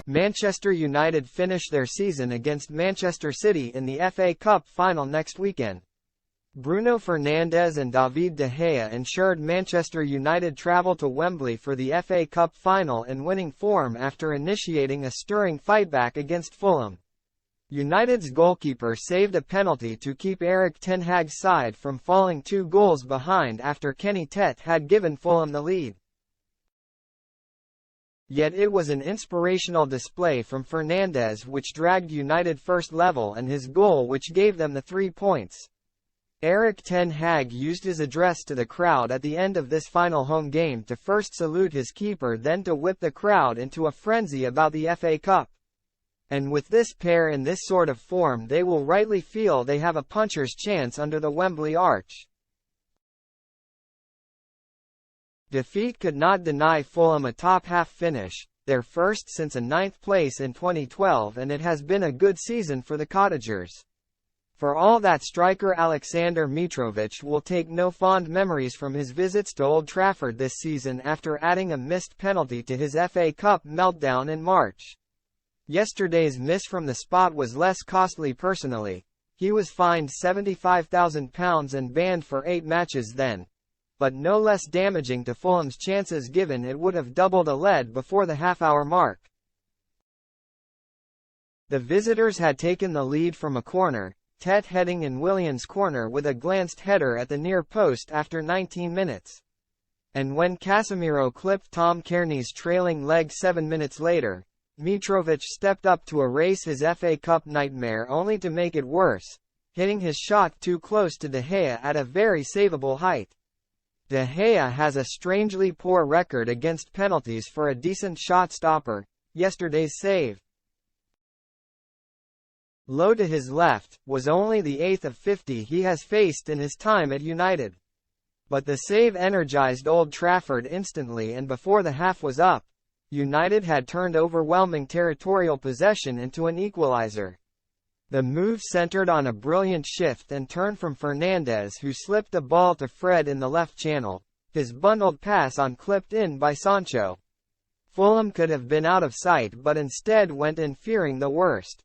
Manchester United finish their season against Manchester City in the FA Cup final next weekend. Bruno Fernandes and David De Gea ensured Manchester United travel to Wembley for the FA Cup final in winning form after initiating a stirring fightback against Fulham. United's goalkeeper saved a penalty to keep Erik ten Hag's side from falling 2 goals behind after Kenny Tete had given Fulham the lead. Yet it was an inspirational display from Fernandes which dragged United first level and his goal which gave them the 3 points. Erik ten Hag used his address to the crowd at the end of this final home game to first salute his keeper, then to whip the crowd into a frenzy about the FA Cup. And with this pair in this sort of form, they will rightly feel they have a puncher's chance under the Wembley arch. Defeat could not deny Fulham a top-half finish, their first since a 9th place in 2012, and it has been a good season for the Cottagers. For all that, striker Alexander Mitrovic will take no fond memories from his visits to Old Trafford this season after adding a missed penalty to his FA Cup meltdown in March. Yesterday's miss from the spot was less costly personally. He was fined £75,000 and banned for 8 matches then. But no less damaging to Fulham's chances, given it would have doubled a lead before the half-hour mark. The visitors had taken the lead from a corner, Tete heading in Willian's corner with a glanced header at the near post after 19 minutes. And when Casemiro clipped Tom Kearney's trailing leg 7 minutes later, Mitrovic stepped up to erase his FA Cup nightmare, only to make it worse, hitting his shot too close to De Gea at a very savable height. De Gea has a strangely poor record against penalties for a decent shot stopper. Yesterday's save, low to his left, was only the 8th of 50 he has faced in his time at United. But the save energized Old Trafford instantly, and before the half was up, United had turned overwhelming territorial possession into an equalizer. The move centered on a brilliant shift and turn from Fernandes, who slipped the ball to Fred in the left channel, his bundled pass on clipped in by Sancho. Fulham could have been out of sight but instead went in fearing the worst.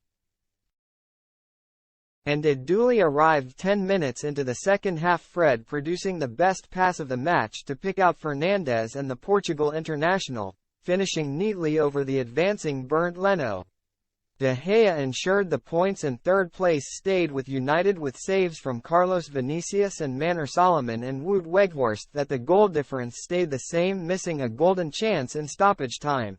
And it duly arrived 10 minutes into the second half, Fred producing the best pass of the match to pick out Fernandes and the Portugal international, finishing neatly over the advancing Bernd Leno. De Gea ensured the points, and third place stayed with United with saves from Carlos Vinicius and Manor Solomon and Wout Weghorst that the goal difference stayed the same, missing a golden chance in stoppage time.